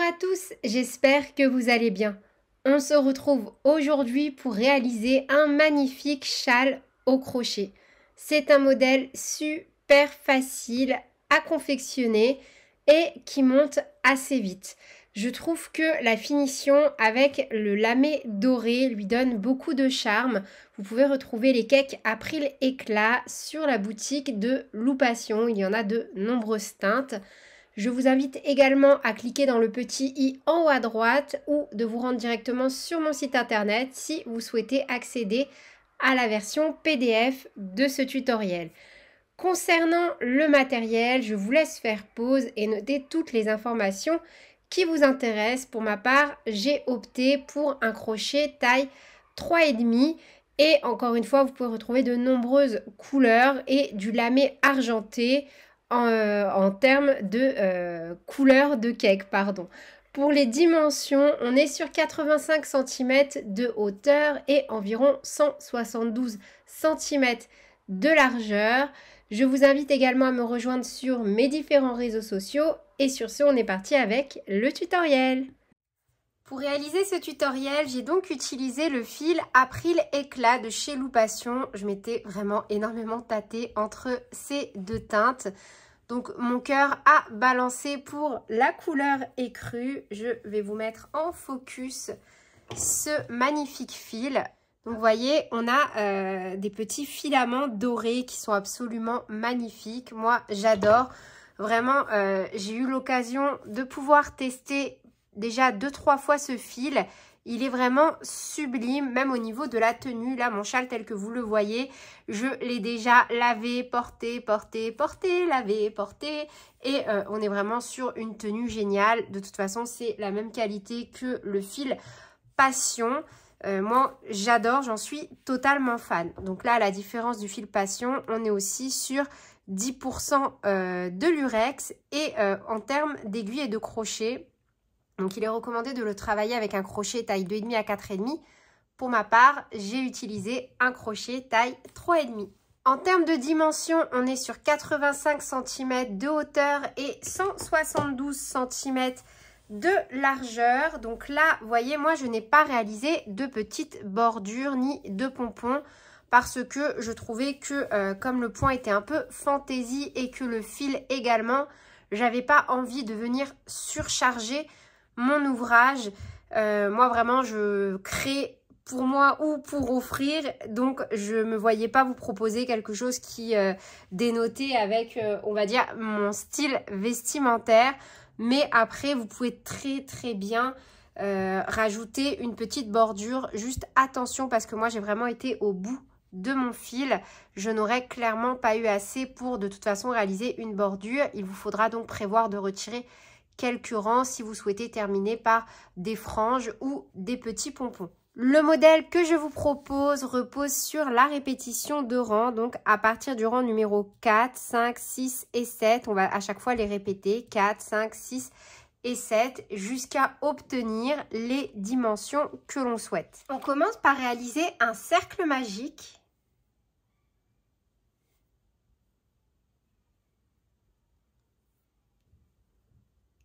à tous, j'espère que vous allez bien. On se retrouve aujourd'hui pour réaliser un magnifique châle au crochet. C'est un modèle super facile à confectionner et qui monte assez vite. Je trouve que la finition avec le lamé doré lui donne beaucoup de charme. Vous pouvez retrouver les cakes April Éclat sur la boutique de Loupation. Il y en a de nombreuses teintes. Je vous invite également à cliquer dans le petit i en haut à droite ou de vous rendre directement sur mon site internet si vous souhaitez accéder à la version PDF de ce tutoriel. Concernant le matériel, je vous laisse faire pause et noter toutes les informations qui vous intéressent. Pour ma part, j'ai opté pour un crochet taille 3,5 et encore une fois, vous pouvez retrouver de nombreuses couleurs et du lamé argenté en termes de couleur de cake, pardon. Pour les dimensions, on est sur 85 cm de hauteur et environ 172 cm de largeur. Je vous invite également à me rejoindre sur mes différents réseaux sociaux et sur ce, on est parti avec le tutoriel. Pour réaliser ce tutoriel, j'ai donc utilisé le fil April Éclat de chez Loupation. Je m'étais vraiment énormément tâtée entre ces deux teintes. Donc mon cœur a balancé pour la couleur écrue. Je vais vous mettre en focus ce magnifique fil. Donc vous voyez, on a des petits filaments dorés qui sont absolument magnifiques. Moi, j'adore. Vraiment, j'ai eu l'occasion de pouvoir tester déjà 2-3 fois ce fil. Il est vraiment sublime, même au niveau de la tenue. Là, mon châle tel que vous le voyez, je l'ai déjà lavé, porté, lavé, porté. Et on est vraiment sur une tenue géniale. De toute façon, c'est la même qualité que le fil Passion. Moi, j'adore, j'en suis totalement fan. Donc là, à la différence du fil Passion, on est aussi sur 10% de lurex. Et en termes d'aiguilles et de crochet, donc il est recommandé de le travailler avec un crochet taille 2,5 à 4,5. Pour ma part, j'ai utilisé un crochet taille 3,5. En termes de dimension, on est sur 85 cm de hauteur et 172 cm de largeur. Donc là, vous voyez, moi, je n'ai pas réalisé de petites bordures ni de pompons parce que je trouvais que comme le point était un peu fantaisie et que le fil également, j'avais pas envie de venir surcharger mon ouvrage. Moi, vraiment, je crée pour moi ou pour offrir. Donc, je ne me voyais pas vous proposer quelque chose qui dénotait avec, on va dire, mon style vestimentaire. Mais après, vous pouvez très bien rajouter une petite bordure. Juste attention parce que moi, j'ai vraiment été au bout de mon fil. Je n'aurais clairement pas eu assez pour de toute façon réaliser une bordure. Il vous faudra donc prévoir de retirer quelques rangs si vous souhaitez terminer par des franges ou des petits pompons. Le modèle que je vous propose repose sur la répétition de rangs. Donc à partir du rang numéro 4, 5, 6 et 7, on va à chaque fois les répéter. 4, 5, 6 et 7 jusqu'à obtenir les dimensions que l'on souhaite. On commence par réaliser un cercle magique.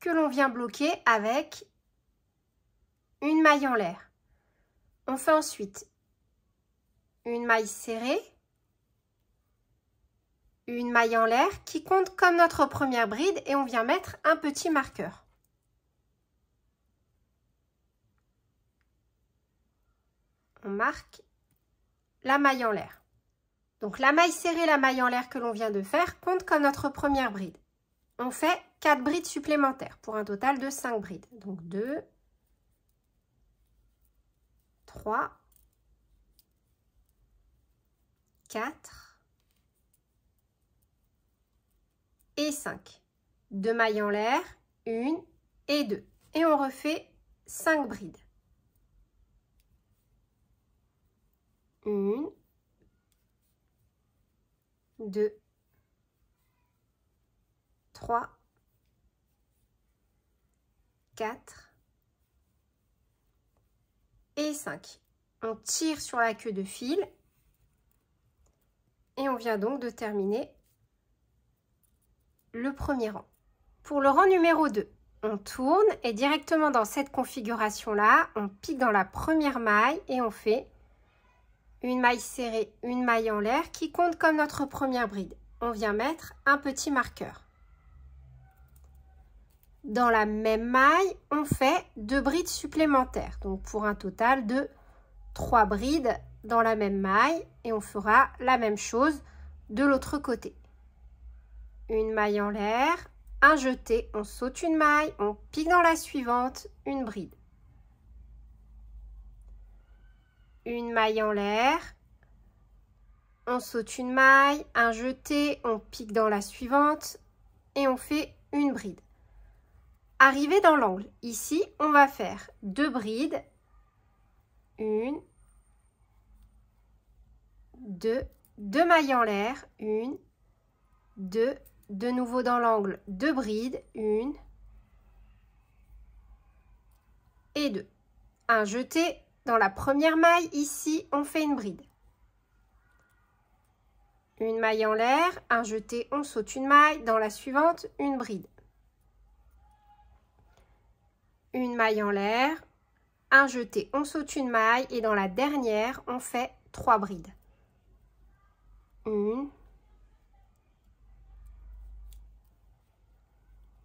Que l'on vient bloquer avec une maille en l'air. On fait ensuite une maille serrée, une maille en l'air qui compte comme notre première bride et on vient mettre un petit marqueur. On marque la maille en l'air. Donc la maille serrée, la maille en l'air que l'on vient de faire compte comme notre première bride. On fait 4 brides supplémentaires pour un total de 5 brides. Donc 2, 3, 4 et 5. 2 mailles en l'air, 1 et 2. Et on refait 5 brides. 1, 2, 3, 4 et 5. On tire sur la queue de fil et on vient donc de terminer le premier rang. Pour le rang numéro 2, on tourne et directement dans cette configuration-là, on pique dans la première maille et on fait une maille serrée, une maille en l'air qui compte comme notre première bride. On vient mettre un petit marqueur. Dans la même maille, on fait 2 brides supplémentaires, donc pour un total de 3 brides dans la même maille et on fera la même chose de l'autre côté. Une maille en l'air, un jeté, on saute une maille, on pique dans la suivante, une bride. Une maille en l'air, on saute une maille, un jeté, on pique dans la suivante et on fait une bride. Arrivé dans l'angle, ici, on va faire 2 brides, 1, 2, 2 mailles en l'air, 1, 2, de nouveau dans l'angle, 2 brides, 1 et 2. Un jeté dans la première maille, ici, on fait une bride. Une maille en l'air, un jeté, on saute une maille, dans la suivante, une bride. Une maille en l'air, un jeté, on saute une maille et dans la dernière, on fait 3 brides. 1,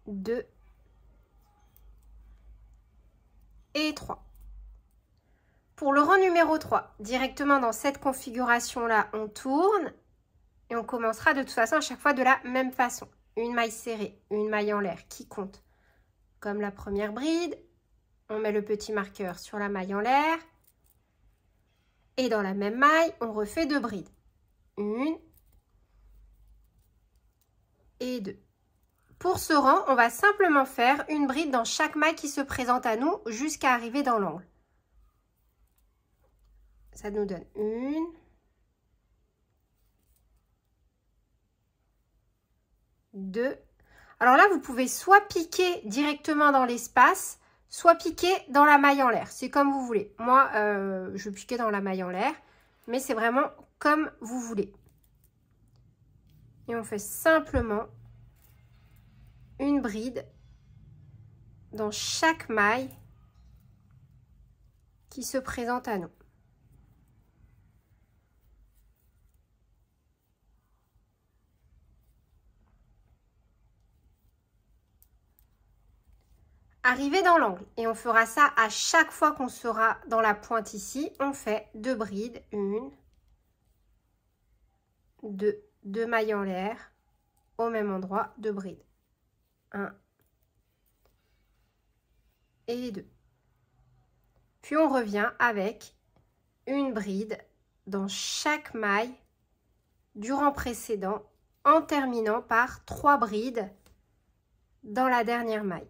2 et 3. Pour le rang numéro 3, directement dans cette configuration-là, on tourne et on commencera de toute façon à chaque fois de la même façon. Une maille serrée, une maille en l'air qui compte comme la première bride. On met le petit marqueur sur la maille en l'air. Et dans la même maille, on refait 2 brides. 1 et 2. Pour ce rang, on va simplement faire une bride dans chaque maille qui se présente à nous jusqu'à arriver dans l'angle. Ça nous donne 1, 2. Alors là, vous pouvez soit piquer directement dans l'espace, soit piquer dans la maille en l'air. C'est comme vous voulez. Moi, je piquais dans la maille en l'air, mais c'est vraiment comme vous voulez. Et on fait simplement une bride dans chaque maille qui se présente à nous. Arrivé dans l'angle et on fera ça à chaque fois qu'on sera dans la pointe ici. On fait 2 brides, 1, 2, 2 mailles en l'air au même endroit, 2 brides, 1 et 2. Puis on revient avec une bride dans chaque maille du rang précédent en terminant par 3 brides dans la dernière maille.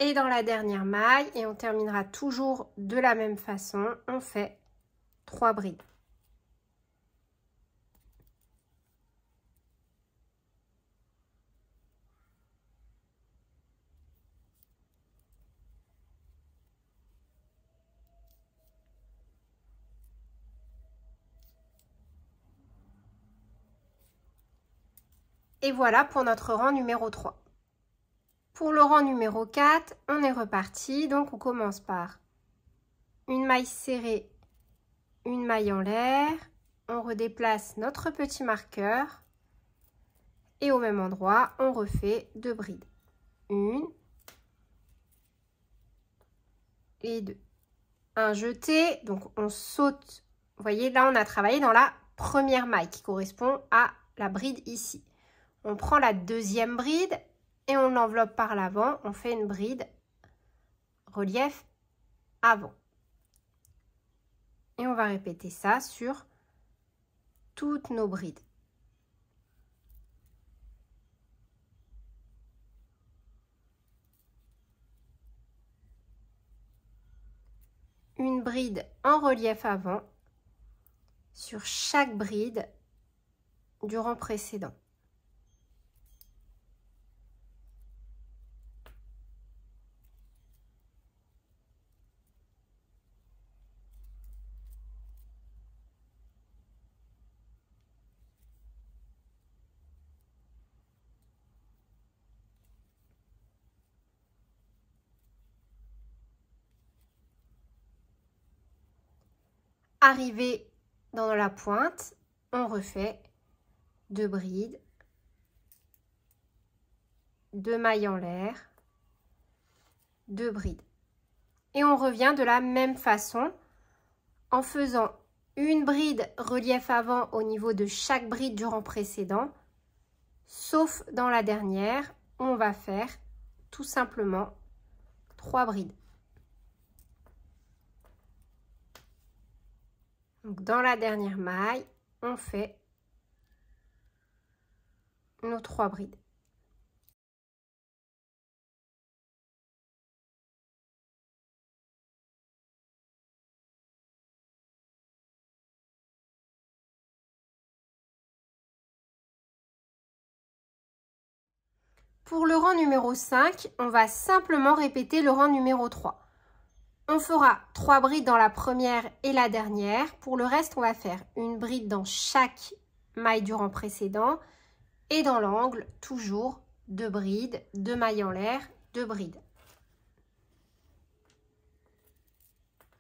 Et dans la dernière maille, et on terminera toujours de la même façon, on fait 3 brides. Et voilà pour notre rang numéro 3. Pour le rang numéro 4, on est reparti. Donc, on commence par une maille serrée, une maille en l'air. On redéplace notre petit marqueur. Et au même endroit, on refait 2 brides. 1 et 2. Un jeté, donc on saute. Vous voyez, là, on a travaillé dans la première maille qui correspond à la bride ici. On prend la deuxième bride et on l'enveloppe par l'avant. On fait une bride relief avant. Et on va répéter ça sur toutes nos brides. Une bride en relief avant sur chaque bride du rang précédent. Arrivé dans la pointe, on refait 2 brides, 2 mailles en l'air, 2 brides. Et on revient de la même façon en faisant une bride relief avant au niveau de chaque bride du rang précédent, sauf dans la dernière où on va faire tout simplement 3 brides. Donc dans la dernière maille, on fait nos 3 brides. Pour le rang numéro 5, on va simplement répéter le rang numéro 3. On fera 3 brides dans la première et la dernière. Pour le reste, on va faire une bride dans chaque maille du rang précédent. Et dans l'angle, toujours 2 brides, 2 mailles en l'air, 2 brides.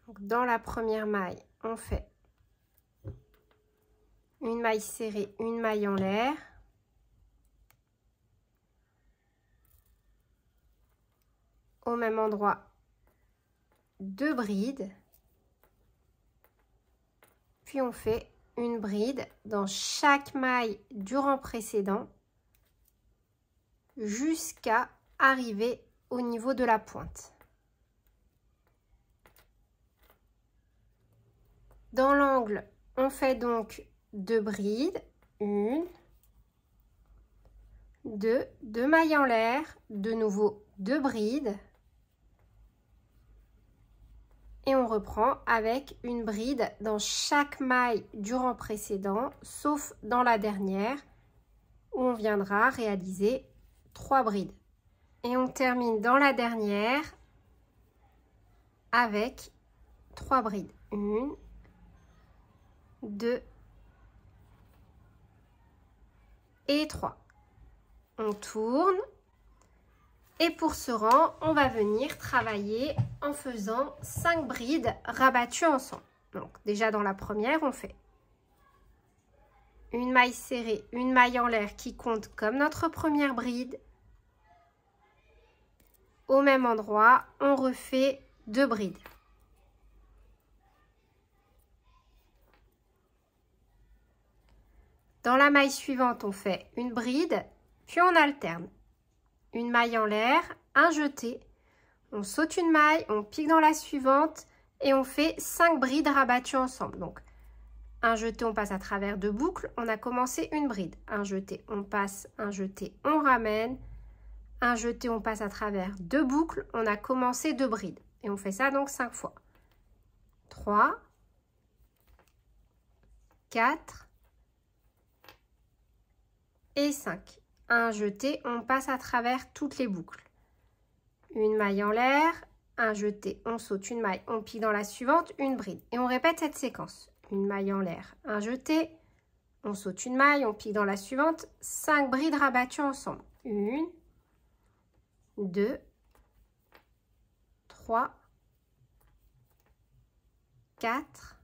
Donc, dans la première maille, on fait une maille serrée, une maille en l'air. Au même endroit, 2 brides, puis on fait une bride dans chaque maille du rang précédent jusqu'à arriver au niveau de la pointe. Dans l'angle, on fait donc 2 brides, 1, 2, 2 mailles en l'air, de nouveau 2 brides. Et on reprend avec une bride dans chaque maille du rang précédent, sauf dans la dernière, où on viendra réaliser 3 brides. Et on termine dans la dernière avec 3 brides. 1, 2 et 3. On tourne. Et pour ce rang, on va venir travailler en faisant 5 brides rabattues ensemble. Donc déjà dans la première, on fait une maille serrée, une maille en l'air qui compte comme notre première bride. Au même endroit, on refait 2 brides. Dans la maille suivante, on fait une bride, puis on alterne. Une maille en l'air, un jeté, on saute une maille, on pique dans la suivante et on fait 5 brides rabattues ensemble. Donc, un jeté, on passe à travers 2 boucles, on a commencé une bride. Un jeté, on passe, un jeté, on ramène. Un jeté, on passe à travers 2 boucles, on a commencé 2 brides. Et on fait ça donc 5 fois. 3, 4 et 5. Un jeté, on passe à travers toutes les boucles. Une maille en l'air, un jeté, on saute une maille, on pique dans la suivante, une bride. Et on répète cette séquence. Une maille en l'air, un jeté, on saute une maille, on pique dans la suivante, 5 brides rabattues ensemble. 1, 2, 3, 4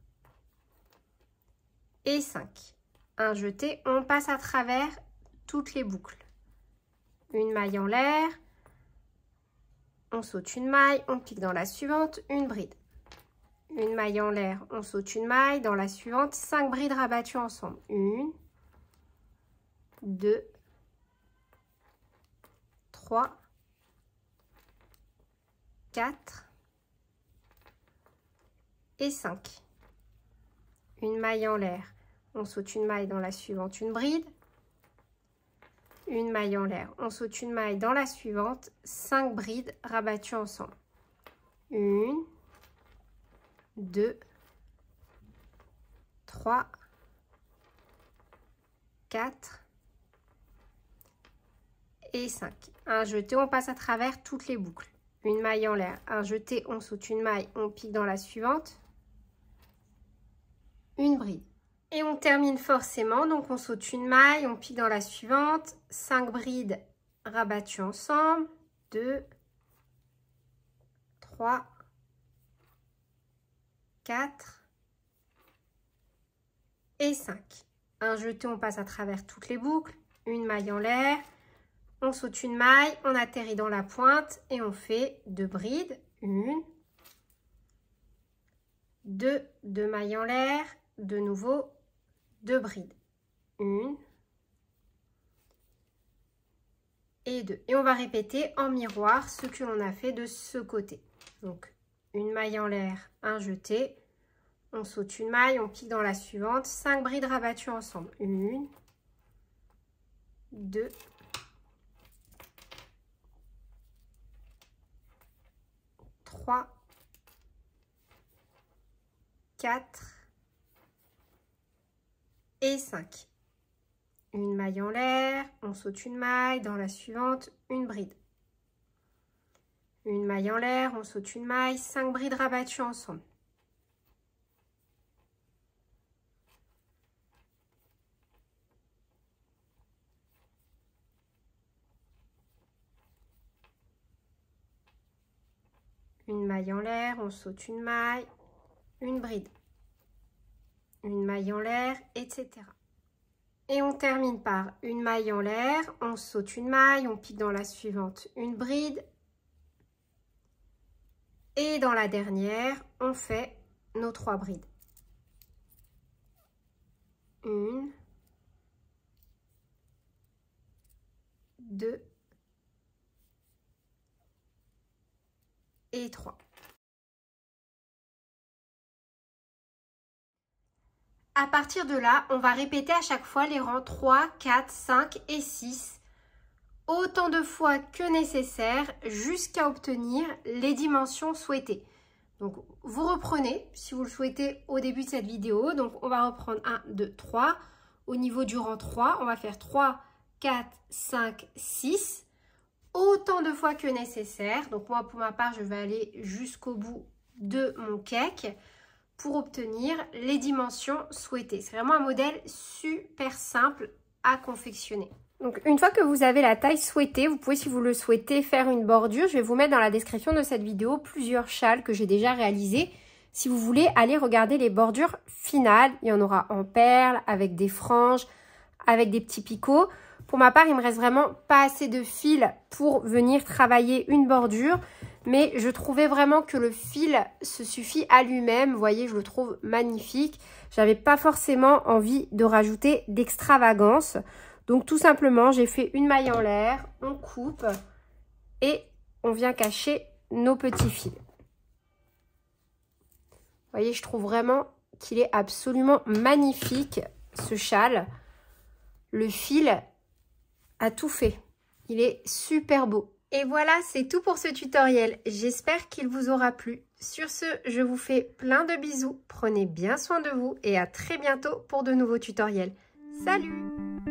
et 5. Un jeté, on passe à travers toutes les boucles. Une maille en l'air, on saute une maille, on pique dans la suivante, une bride. Une maille en l'air, on saute une maille, dans la suivante, 5 brides rabattues ensemble. 1, 2, 3, 4 et 5. Une maille en l'air, on saute une maille, dans la suivante, une bride. Une maille en l'air, on saute une maille, dans la suivante, 5 brides rabattues ensemble. 1, 2, 3, 4 et 5. Un jeté, on passe à travers toutes les boucles. Une maille en l'air, un jeté, on saute une maille, on pique dans la suivante. Une bride. Et on termine forcément, donc on saute une maille, on pique dans la suivante. 5 brides rabattues ensemble. 2, 3, 4 et 5. Un jeté, on passe à travers toutes les boucles. Une maille en l'air. On saute une maille, on atterrit dans la pointe et on fait 2 brides. 1, 2, 2 mailles en l'air. De nouveau, 2 brides. 1 et 2. Et on va répéter en miroir ce que l'on a fait de ce côté. Donc, une maille en l'air, un jeté. On saute une maille, on pique dans la suivante. 5 brides rabattues ensemble. 1, 2, 3, 4 et 5. Une maille en l'air, on saute une maille, dans la suivante, une bride. Une maille en l'air, on saute une maille, 5 brides rabattues ensemble. Une maille en l'air, on saute une maille, une bride. Une maille en l'air, etc. Et on termine par une maille en l'air, on saute une maille, on pique dans la suivante, une bride. Et dans la dernière, on fait nos 3 brides. 1, 2 et 3. À partir de là, on va répéter à chaque fois les rangs 3, 4, 5 et 6, autant de fois que nécessaire jusqu'à obtenir les dimensions souhaitées. Donc, vous reprenez, si vous le souhaitez, au début de cette vidéo. Donc, on va reprendre 1, 2, 3. Au niveau du rang 3, on va faire 3, 4, 5, 6, autant de fois que nécessaire. Donc, moi, pour ma part, je vais aller jusqu'au bout de mon cake pour obtenir les dimensions souhaitées. C'est vraiment un modèle super simple à confectionner. Donc, une fois que vous avez la taille souhaitée, vous pouvez, si vous le souhaitez, faire une bordure. Je vais vous mettre dans la description de cette vidéo plusieurs châles que j'ai déjà réalisés. Si vous voulez aller regarder les bordures finales, il y en aura en perles, avec des franges, avec des petits picots. Pour ma part, il me reste vraiment pas assez de fil pour venir travailler une bordure. Mais je trouvais vraiment que le fil se suffit à lui-même. Vous voyez, je le trouve magnifique. J'avais pas forcément envie de rajouter d'extravagance. Donc tout simplement, j'ai fait une maille en l'air, on coupe et on vient cacher nos petits fils. Vous voyez, je trouve vraiment qu'il est absolument magnifique, ce châle. Le fil a tout fait. Il est super beau. Et voilà, c'est tout pour ce tutoriel. J'espère qu'il vous aura plu. Sur ce, je vous fais plein de bisous. Prenez bien soin de vous et à très bientôt pour de nouveaux tutoriels. Salut!